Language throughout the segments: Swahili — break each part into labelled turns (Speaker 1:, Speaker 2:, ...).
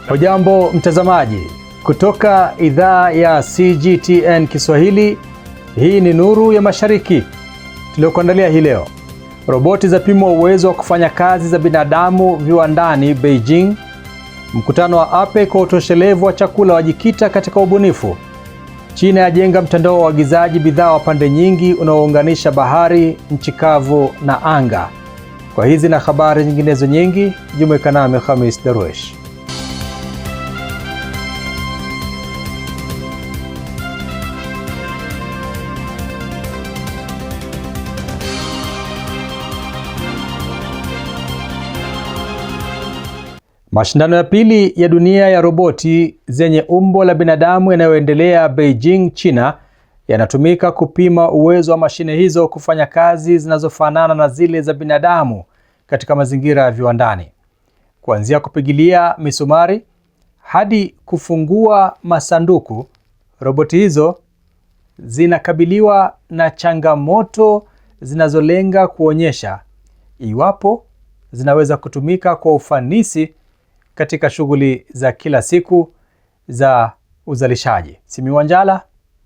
Speaker 1: Hujambo mtazamaji, kutoka idhaa ya CGTN Kiswahili, hii ni Nuru ya Mashariki. Tuliokuandalia hii leo: roboti zapimwa uwezo wa kufanya kazi za binadamu viwandani Beijing, mkutano wa APEC kwa utoshelevu wa chakula wajikita katika ubunifu, China yajenga mtandao wa uagizaji bidhaa wa pande nyingi unaounganisha bahari, nchi kavu na anga. Kwa hizi na habari nyinginezo nyingi, jumuika nami Khamis Darwesh. Mashindano ya pili ya dunia ya roboti zenye umbo la binadamu yanayoendelea Beijing, China, yanatumika kupima uwezo wa mashine hizo kufanya kazi zinazofanana na zile za binadamu katika mazingira ya viwandani. Kuanzia kupigilia misumari hadi kufungua masanduku, roboti hizo zinakabiliwa na changamoto zinazolenga kuonyesha iwapo zinaweza kutumika kwa ufanisi katika shughuli za kila siku za uzalishaji. Simi Wanjala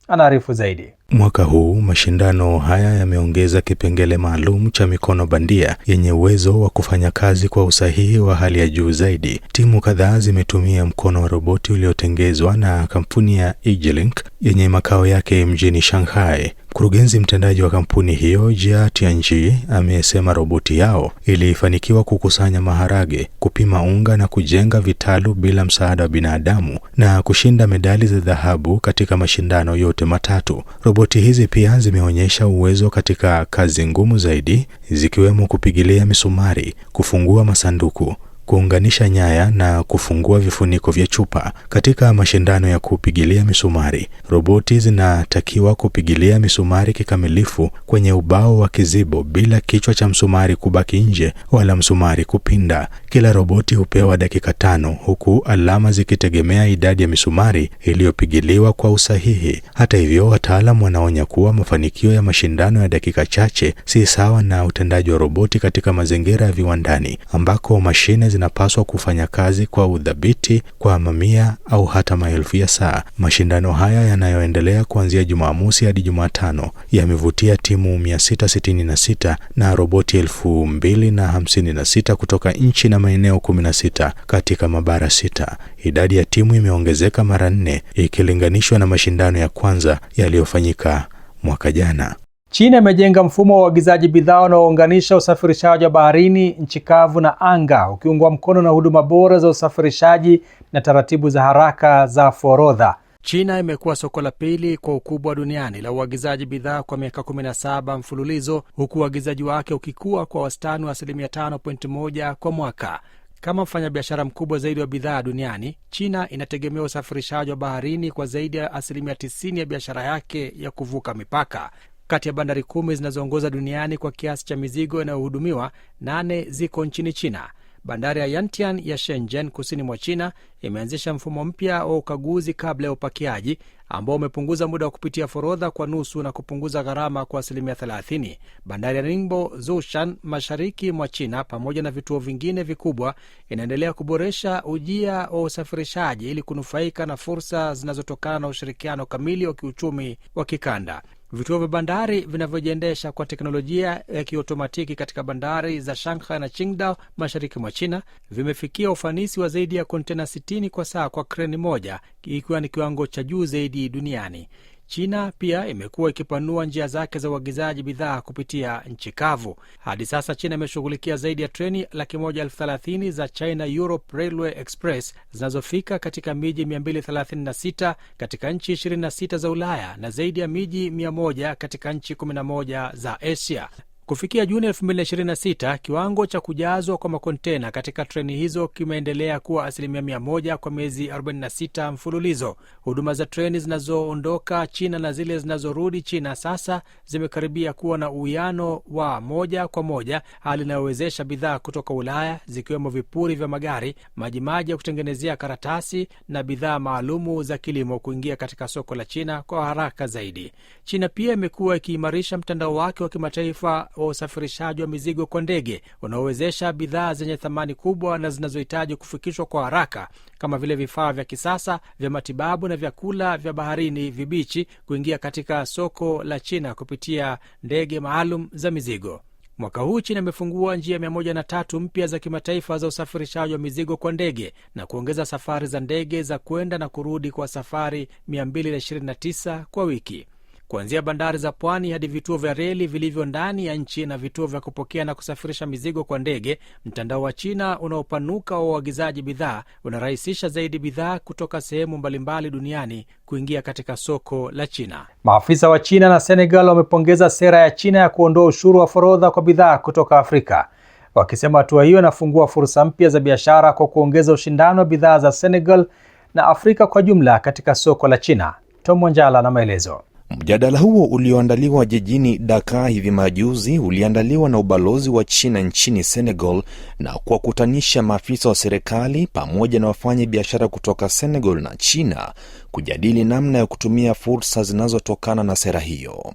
Speaker 1: anaarifu zaidi.
Speaker 2: Mwaka huu mashindano haya yameongeza kipengele maalum cha mikono bandia yenye uwezo wa kufanya kazi kwa usahihi wa hali ya juu zaidi. Timu kadhaa zimetumia mkono wa roboti uliotengezwa na kampuni ya Egelink yenye makao yake mjini Shanghai. Mkurugenzi mtendaji wa kampuni hiyo, Jia Tianji, amesema roboti yao ilifanikiwa kukusanya maharage, kupima unga na kujenga vitalu bila msaada wa binadamu na kushinda medali za dhahabu katika mashindano yote matatu. Roboti hizi pia zimeonyesha uwezo katika kazi ngumu zaidi, zikiwemo kupigilia misumari, kufungua masanduku, kuunganisha nyaya na kufungua vifuniko vya chupa. Katika mashindano ya kupigilia misumari, roboti zinatakiwa kupigilia misumari kikamilifu kwenye ubao wa kizibo bila kichwa cha msumari kubaki nje wala msumari kupinda. Kila roboti hupewa dakika 5 huku alama zikitegemea idadi ya misumari iliyopigiliwa kwa usahihi. Hata hivyo, wataalamu wanaonya kuwa mafanikio ya mashindano ya dakika chache si sawa na utendaji wa roboti katika mazingira ya viwandani ambako mashine zinapaswa kufanya kazi kwa udhabiti kwa mamia au hata maelfu ya saa. Mashindano haya yanayoendelea kuanzia Jumamosi hadi Jumatano yamevutia timu 666 na roboti 2056 kutoka nchi na maeneo 16 katika mabara 6. Idadi ya timu imeongezeka mara 4 ikilinganishwa na mashindano ya kwanza yaliyofanyika mwaka jana.
Speaker 1: China imejenga mfumo wa uagizaji bidhaa unaounganisha usafirishaji wa baharini, nchi kavu na anga, ukiungwa mkono na huduma bora za usafirishaji na taratibu za haraka za forodha. China imekuwa soko la pili kwa ukubwa duniani la uagizaji bidhaa kwa miaka 17 mfululizo, huku uagizaji wake ukikua kwa wastani wa 5.1% kwa mwaka. Kama mfanyabiashara mkubwa zaidi wa bidhaa duniani, China inategemea usafirishaji wa baharini kwa zaidi ya 90% ya biashara yake ya kuvuka mipaka. Kati ya bandari 10 zinazoongoza duniani kwa kiasi cha mizigo inayohudumiwa, 8 ziko nchini China. Bandari ya Yantian ya Shenzhen kusini mwa China imeanzisha mfumo mpya wa ukaguzi kabla ya upakiaji ambao umepunguza muda wa kupitia forodha kwa nusu na kupunguza gharama kwa 30%. Bandari ya Ningbo Zhoushan mashariki mwa China pamoja na vituo vingine vikubwa inaendelea kuboresha ujia wa usafirishaji ili kunufaika na fursa zinazotokana na ushirikiano kamili wa kiuchumi wa kikanda. Vituo vya bandari vinavyojiendesha kwa teknolojia ya kiotomatiki katika bandari za Shanghai na Qingdao mashariki mwa China vimefikia ufanisi wa zaidi ya kontena 60 kwa saa kwa kreni moja, ikiwa ni kiwango cha juu zaidi duniani. China pia imekuwa ikipanua njia zake za uagizaji bidhaa kupitia nchi kavu. Hadi sasa China imeshughulikia zaidi ya treni 130,000 za China Europe Railway Express zinazofika katika miji 236 katika nchi 26 za Ulaya na zaidi ya miji 100 katika nchi 11 za Asia. Kufikia Juni 2026, kiwango cha kujazwa kwa makontena katika treni hizo kimeendelea kuwa 100% kwa miezi 46 mfululizo. Huduma za treni zinazoondoka China na zile zinazorudi China sasa zimekaribia kuwa na uwiano wa 1:1, hali inayowezesha bidhaa kutoka Ulaya zikiwemo vipuri vya magari, majimaji ya kutengenezea karatasi na bidhaa maalumu za kilimo kuingia katika soko la China kwa haraka zaidi. China pia imekuwa ikiimarisha mtandao wake wa kimataifa wa usafirishaji wa mizigo kwa ndege unaowezesha bidhaa zenye thamani kubwa na zinazohitaji kufikishwa kwa haraka kama vile vifaa vya kisasa vya matibabu na vyakula vya baharini vibichi kuingia katika soko la China kupitia ndege maalum za mizigo. Mwaka huu China imefungua njia 103 mpya za kimataifa za usafirishaji wa mizigo kwa ndege na kuongeza safari za ndege za kwenda na kurudi kwa safari 229 kwa wiki. Kuanzia bandari za pwani hadi vituo vya reli vilivyo ndani ya nchi na vituo vya kupokea na kusafirisha mizigo kwa ndege, mtandao wa China unaopanuka wa uagizaji bidhaa unarahisisha zaidi bidhaa kutoka sehemu mbalimbali duniani kuingia katika soko la China. Maafisa wa China na Senegal wamepongeza sera ya China ya kuondoa ushuru wa forodha kwa bidhaa kutoka Afrika, wakisema hatua hiyo inafungua fursa mpya za biashara kwa kuongeza ushindano wa bidhaa za Senegal na Afrika kwa jumla katika soko la China. Tom Wanjala na maelezo.
Speaker 3: Mjadala huo ulioandaliwa jijini Dakar hivi majuzi uliandaliwa na ubalozi wa China nchini Senegal na kuwakutanisha maafisa wa serikali pamoja na wafanya biashara kutoka Senegal na China kujadili namna ya kutumia fursa zinazotokana na sera hiyo.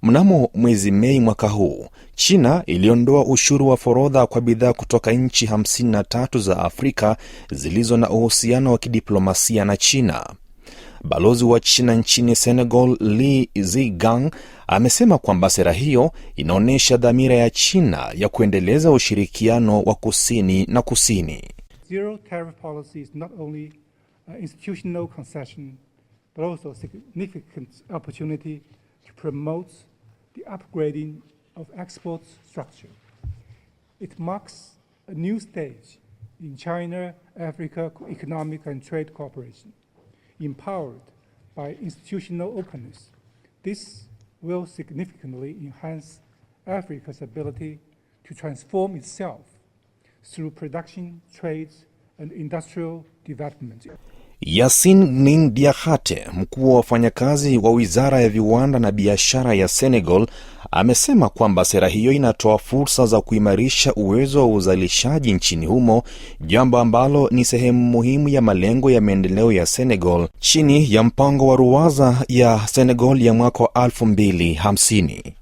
Speaker 3: Mnamo mwezi Mei mwaka huu, China iliondoa ushuru wa forodha kwa bidhaa kutoka nchi 53 za Afrika zilizo na uhusiano wa kidiplomasia na China. Balozi wa China nchini Senegal, Li Zigang, amesema kwamba sera hiyo inaonyesha dhamira ya China ya kuendeleza ushirikiano wa kusini na kusini.
Speaker 4: Zero tariff policy is not only an institutional concession, but also a significant opportunity to promote the upgrading of export structure. It marks a new stage in China-Africa economic and trade cooperation. Empowered by institutional openness, this will significantly enhance Africa's ability to transform itself through production, trades, and industrial development.
Speaker 3: Yassine Ning Diakhaté, mkuu wa wafanyakazi wa Wizara ya Viwanda na Biashara ya Senegal, amesema kwamba sera hiyo inatoa fursa za kuimarisha uwezo wa uzalishaji nchini humo, jambo ambalo ni sehemu muhimu ya malengo ya maendeleo ya Senegal chini ya mpango wa ruwaza ya Senegal ya mwaka 2050.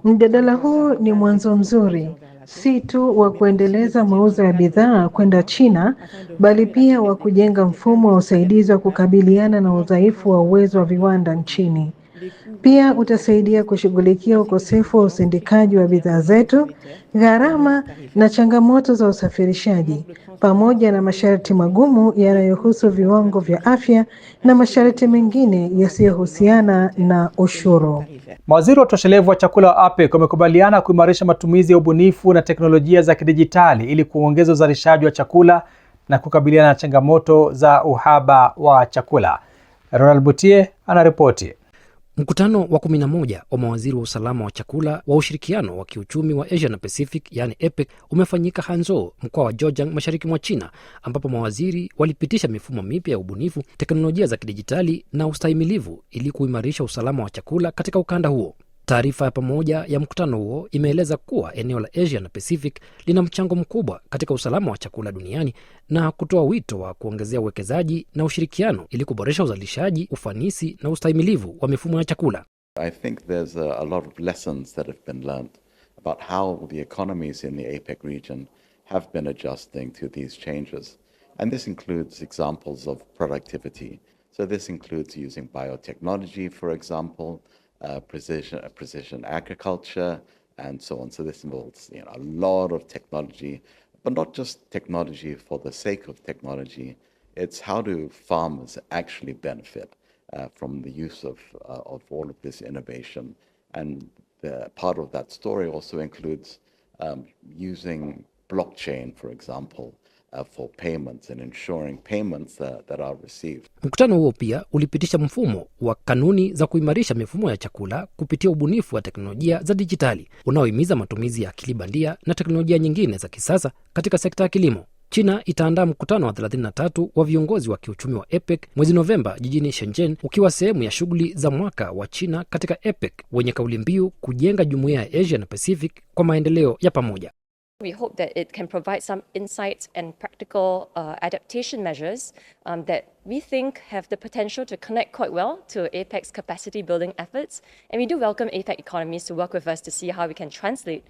Speaker 5: Mjadala huu ni mwanzo mzuri, si tu wa kuendeleza mauzo ya bidhaa kwenda China, bali pia wa kujenga mfumo wa usaidizi wa kukabiliana na udhaifu wa uwezo wa viwanda nchini. Pia utasaidia kushughulikia ukosefu wa usindikaji wa bidhaa zetu, gharama na changamoto za usafirishaji, pamoja na masharti magumu yanayohusu viwango vya afya na masharti mengine yasiyohusiana na ushuru.
Speaker 1: Mawaziri wa utoshelevu wa chakula wa APEC wamekubaliana kuimarisha matumizi ya ubunifu na teknolojia za kidijitali ili kuongeza uzalishaji wa chakula na kukabiliana na changamoto za uhaba wa chakula. Ronald Butie anaripoti.
Speaker 6: Mkutano wa 11 wa mawaziri wa usalama wa chakula wa ushirikiano wa kiuchumi wa Asia na Pacific, yani APEC, umefanyika Hangzhou, mkoa wa Zhejiang, mashariki mwa China, ambapo mawaziri walipitisha mifumo mipya ya ubunifu, teknolojia za kidijitali na ustahimilivu ili kuimarisha usalama wa chakula katika ukanda huo. Taarifa ya pamoja ya mkutano huo imeeleza kuwa eneo la Asia na Pacific lina mchango mkubwa katika usalama wa chakula duniani na kutoa wito wa kuongezea uwekezaji na ushirikiano ili kuboresha uzalishaji, ufanisi na ustahimilivu wa mifumo ya chakula.
Speaker 7: I think there's a lot of lessons that have been learned about how the economies in the APEC region have been adjusting to these changes. And this includes examples of productivity. So this includes using biotechnology, for example, precision agriculture, and so on. So this involves, a lot of technology, but not just technology for the sake of technology. It's how do farmers actually benefit from the use of all of this innovation. And part of that story also includes using blockchain, for example, for payments and ensuring payments that are received.
Speaker 6: Mkutano huo pia ulipitisha mfumo wa kanuni za kuimarisha mifumo ya chakula kupitia ubunifu wa teknolojia za dijitali unaohimiza matumizi ya akili bandia na teknolojia nyingine za kisasa katika sekta ya kilimo. China itaandaa mkutano wa 33 wa viongozi wa kiuchumi wa APEC mwezi Novemba jijini Shenzhen, ukiwa sehemu ya shughuli za mwaka wa China katika APEC wenye kauli mbiu kujenga jumuiya ya Asia na Pacific kwa maendeleo ya pamoja.
Speaker 8: We hope that it can provide some insights and practical adaptation measures that we think have the potential to connect quite well to APEC's capacity building efforts. And we do welcome APEC economies to work with us to see how we can translate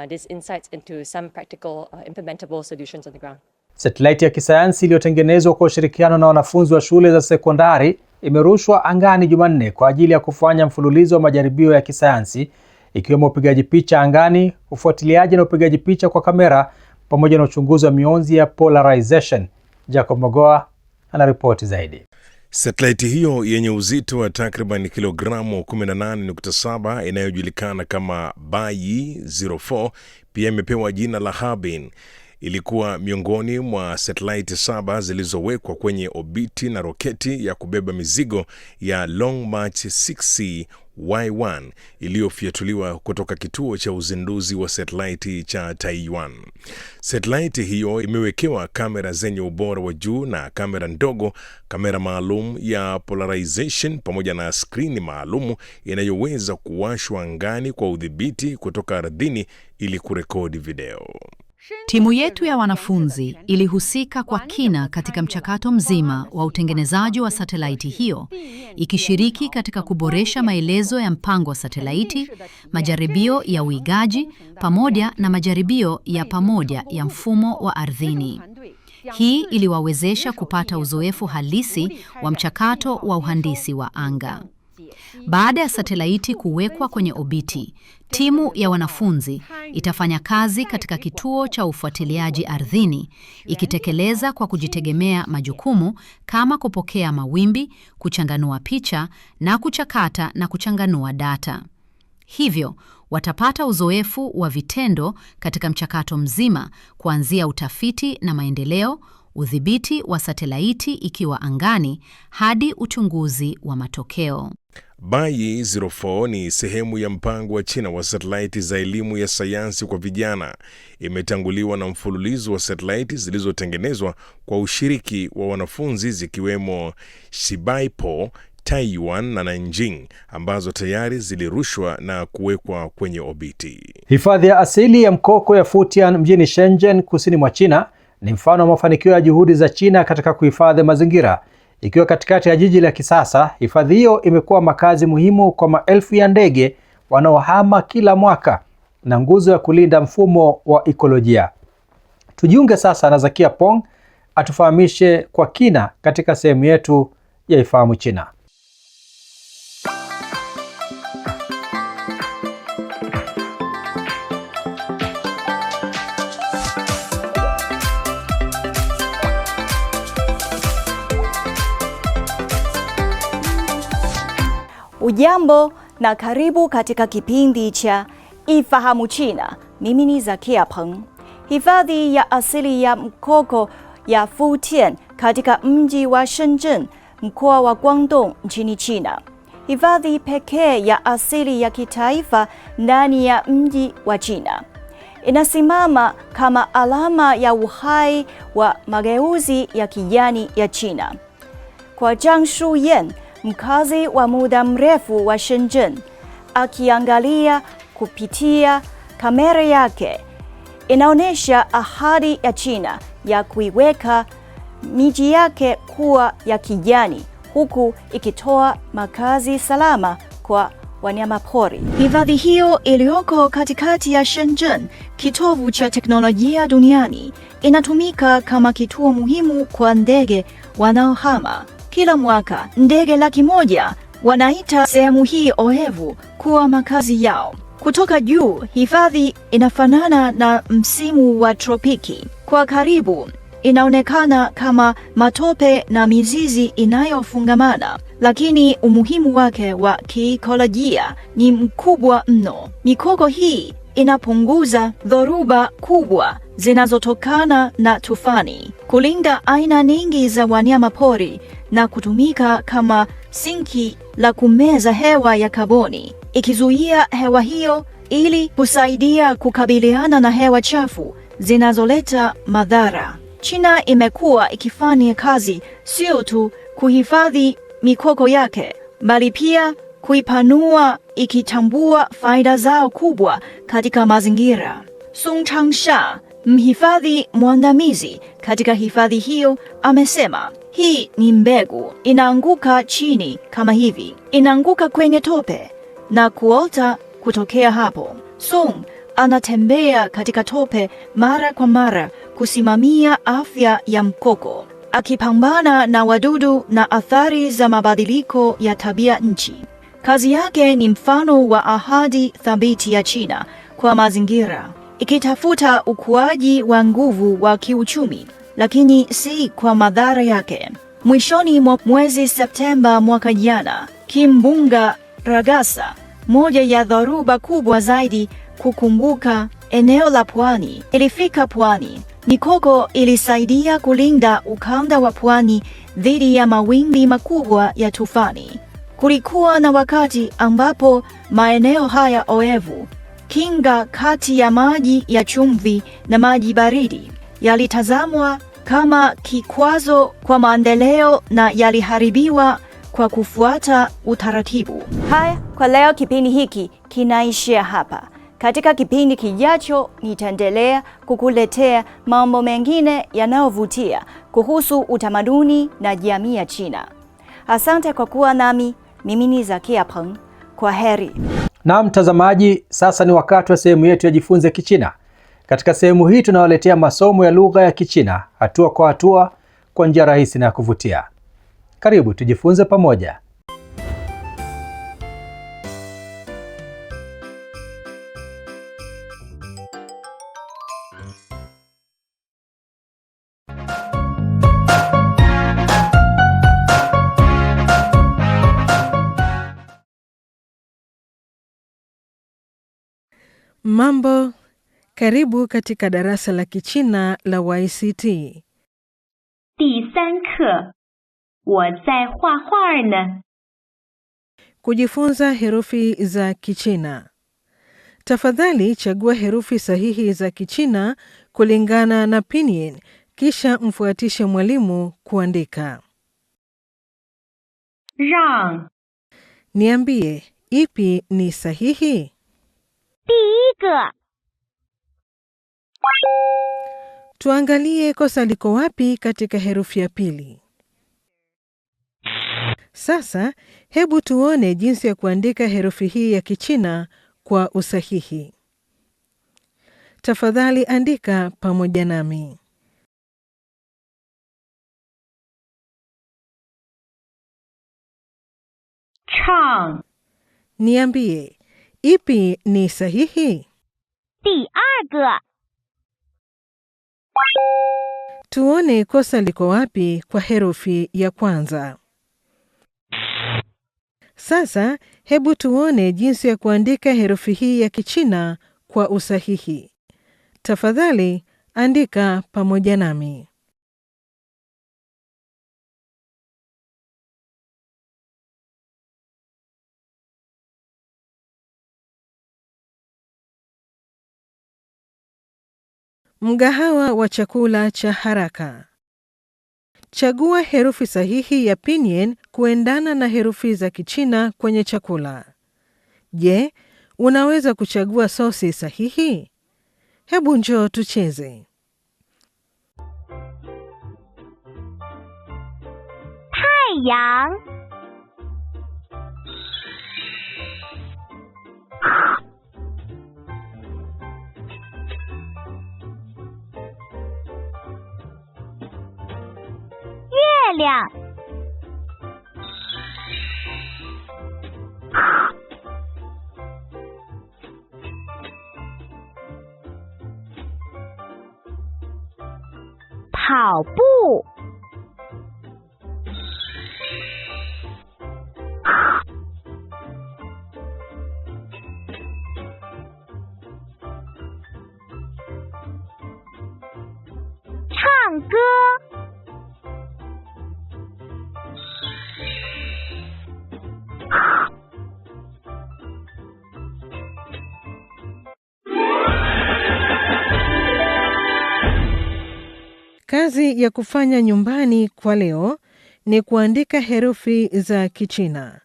Speaker 8: these insights into some practical implementable solutions on the ground.
Speaker 1: Satellite ya kisayansi iliyotengenezwa kwa ushirikiano na wanafunzi wa shule za sekondari imerushwa angani Jumanne kwa ajili ya kufanya mfululizo wa majaribio ya kisayansi ikiwemo upigaji picha angani, ufuatiliaji na upigaji picha kwa kamera pamoja na uchunguzi wa mionzi ya polarization. Jacob Mogoa anaripoti zaidi.
Speaker 9: Satellite hiyo yenye uzito wa takriban kilogramu 18.7 inayojulikana kama Bayi 04 pia imepewa jina la Harbin. Ilikuwa miongoni mwa satellite 7 zilizowekwa kwenye obiti na roketi ya kubeba mizigo ya Long March 6C Y1 iliyofiatuliwa kutoka kituo cha uzinduzi wa satellite cha Taiwan. Satellite hiyo imewekewa kamera zenye ubora wa juu na kamera ndogo, kamera maalum ya polarization pamoja na skrini maalum inayoweza kuwashwa angani kwa udhibiti kutoka ardhini ili kurekodi video.
Speaker 10: Timu yetu ya wanafunzi ilihusika kwa kina katika mchakato mzima wa utengenezaji wa satelaiti hiyo, ikishiriki katika kuboresha maelezo ya mpango wa satelaiti, majaribio ya uigaji, pamoja na majaribio ya pamoja ya mfumo wa ardhini. Hii iliwawezesha kupata uzoefu halisi wa mchakato wa uhandisi wa anga. Baada ya satelaiti kuwekwa kwenye obiti, timu ya wanafunzi itafanya kazi katika kituo cha ufuatiliaji ardhini, ikitekeleza kwa kujitegemea majukumu kama kupokea mawimbi, kuchanganua picha na kuchakata na kuchanganua data. Hivyo, watapata uzoefu wa vitendo katika mchakato mzima kuanzia utafiti na maendeleo, udhibiti wa satelaiti ikiwa angani hadi uchunguzi wa matokeo.
Speaker 9: Bayi 04 ni sehemu ya mpango wa China wa satellite za elimu ya sayansi kwa vijana. Imetanguliwa na mfululizo wa satellite zilizotengenezwa kwa ushiriki wa wanafunzi zikiwemo Shibaipo, Taiwan na Nanjing ambazo tayari zilirushwa na kuwekwa kwenye obiti.
Speaker 1: Hifadhi ya asili ya mkoko ya Futian mjini Shenzhen kusini mwa China ni mfano wa mafanikio ya juhudi za China katika kuhifadhi mazingira. Ikiwa katikati ya jiji la kisasa, hifadhi hiyo imekuwa makazi muhimu kwa maelfu ya ndege wanaohama kila mwaka na nguzo ya kulinda mfumo wa ekolojia. Tujiunge sasa na Zakia Pong atufahamishe kwa kina katika sehemu yetu ya Ifahamu China.
Speaker 11: Ujambo na karibu katika kipindi cha Ifahamu China. Mimi ni Zakia Peng. Hifadhi ya asili ya mkoko ya Futian katika mji wa Shenzhen, mkoa wa Guangdong nchini China. Hifadhi pekee ya asili ya kitaifa ndani ya mji wa China. Inasimama kama alama ya uhai wa mageuzi ya kijani ya China. Kwa Zhang Shuyan, mkazi wa muda mrefu wa Shenzhen, akiangalia kupitia kamera yake, inaonyesha ahadi ya China ya kuiweka miji yake kuwa ya kijani huku ikitoa makazi salama kwa wanyamapori. Hifadhi hiyo iliyoko katikati ya Shenzhen, kitovu cha teknolojia duniani, inatumika kama kituo muhimu kwa ndege wanaohama. Kila mwaka, ndege 100,000 wanaita sehemu hii oevu kuwa makazi yao. Kutoka juu, hifadhi inafanana na msimu wa tropiki. Kwa karibu, inaonekana kama matope na mizizi inayofungamana, lakini umuhimu wake wa kiikolojia ni mkubwa mno. Mikoko hii inapunguza dhoruba kubwa zinazotokana na tufani, kulinda aina nyingi za wanyamapori na kutumika kama sinki la kumeza hewa ya kaboni, ikizuia hewa hiyo ili kusaidia kukabiliana na hewa chafu zinazoleta madhara. China imekuwa ikifanya kazi sio tu kuhifadhi mikoko yake, bali pia kuipanua, ikitambua faida zao kubwa katika mazingira. Song Changsha, mhifadhi mwandamizi katika hifadhi hiyo, amesema hii ni mbegu, inaanguka chini kama hivi, inaanguka kwenye tope na kuota kutokea hapo. Song anatembea katika tope mara kwa mara kusimamia afya ya mkoko, akipambana na wadudu na athari za mabadiliko ya tabia nchi. Kazi yake ni mfano wa ahadi thabiti ya China kwa mazingira, ikitafuta ukuaji wa nguvu wa kiuchumi, lakini si kwa madhara yake. Mwishoni mwa mwezi Septemba mwaka jana, kimbunga Ragasa, moja ya dhoruba kubwa zaidi kukumbuka eneo la pwani, ilifika pwani. Mikoko ilisaidia kulinda ukanda wa pwani dhidi ya mawimbi makubwa ya tufani. Kulikuwa na wakati ambapo maeneo haya oevu, kinga kati ya maji ya chumvi na maji baridi, yalitazamwa kama kikwazo kwa maendeleo na yaliharibiwa kwa kufuata utaratibu. Haya, kwa leo kipindi hiki kinaishia hapa. Katika kipindi kijacho nitaendelea kukuletea mambo mengine yanayovutia kuhusu utamaduni na jamii ya China. Asante kwa kuwa nami. Mimi ni Zakia Peng. Kwa heri.
Speaker 1: Na mtazamaji, sasa ni wakati wa sehemu yetu ya Jifunze Kichina. Katika sehemu hii tunawaletea masomo ya lugha ya Kichina hatua kwa hatua kwa njia rahisi na ya kuvutia. Karibu tujifunze pamoja.
Speaker 5: Mambo, karibu katika darasa la Kichina la YCT.
Speaker 12: 第3课，我在画画呢。
Speaker 5: Kujifunza herufi za Kichina. Tafadhali chagua herufi sahihi za Kichina kulingana na pinyin, kisha mfuatishe mwalimu kuandika.
Speaker 12: 让
Speaker 5: Niambie, ipi ni sahihi?
Speaker 12: 第一个
Speaker 5: Tuangalie kosa liko wapi katika herufi ya pili. Sasa, hebu tuone jinsi ya kuandika herufi hii ya Kichina kwa usahihi. Tafadhali andika pamoja nami.
Speaker 12: 唱
Speaker 5: Niambie, ipi ni sahihi?
Speaker 12: 第二个
Speaker 5: Tuone kosa liko wapi kwa herufi ya kwanza. Sasa, hebu tuone jinsi ya kuandika herufi hii ya Kichina kwa usahihi. Tafadhali andika pamoja nami. Mgahawa wa chakula cha haraka. Chagua herufi sahihi ya pinyin kuendana na herufi za Kichina kwenye chakula. Je, unaweza kuchagua sosi sahihi? Hebu njoo tucheze.
Speaker 12: 太阳 月亮 跑步 唱歌
Speaker 5: Kazi ya kufanya nyumbani kwa leo ni kuandika herufi za Kichina.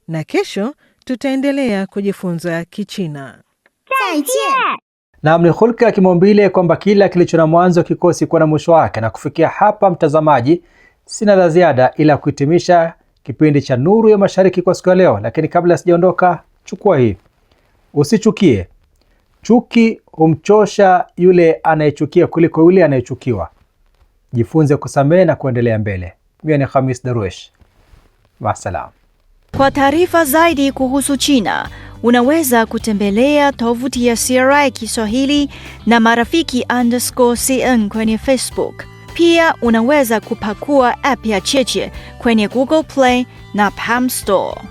Speaker 5: Na kesho tutaendelea kujifunza Kichina.
Speaker 12: 再见
Speaker 1: Na ni hulka ya kimaumbile kwamba kila kilicho na mwanzo kikosi kuwa na mwisho wake. Na kufikia hapa, mtazamaji, sina la ziada ila kuhitimisha kipindi cha Nuru ya Mashariki kwa siku ya leo. Lakini kabla sijaondoka, chukua hii: usichukie. Chuki humchosha yule anayechukia kuliko yule anayechukiwa. Jifunze kusamehe na kuendelea mbele. Mimi ni Khamis Darwesh. Maasalam.
Speaker 11: Kwa taarifa zaidi kuhusu China, unaweza kutembelea tovuti ya CRI Kiswahili na marafiki_CN kwenye Facebook. Pia unaweza kupakua app ya Cheche kwenye Google Play na Palm Store.